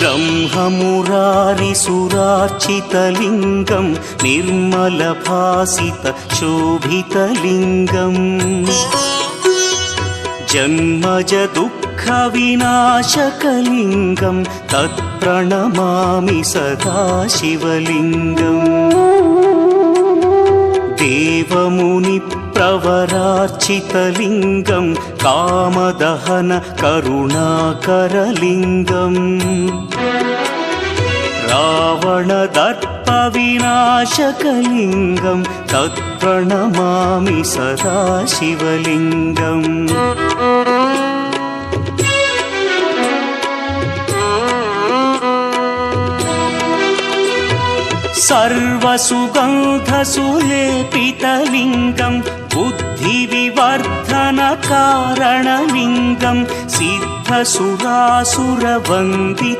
ब्रह्ममुरारिसुरार्चितलिङ्गं निर्मलभासितशोभितलिङ्गम् जन्मजदुःखविनाशकलिङ्गं तत्प्रणमामि सदा शिवलिङ्गम् देवमुनिप्रवरार्चितलिङ्गं कामदहन करुणाकरलिङ्गम् रावणदर्पविनाशकलिङ्गं तत्प्रणमामि सदा शिवलिङ्गम् सर्वसुगन्धसुलेपितलिङ्गं बुद्धिविवर्धनकारणलिङ्गं सिद्धसुरासुरवन्दितम्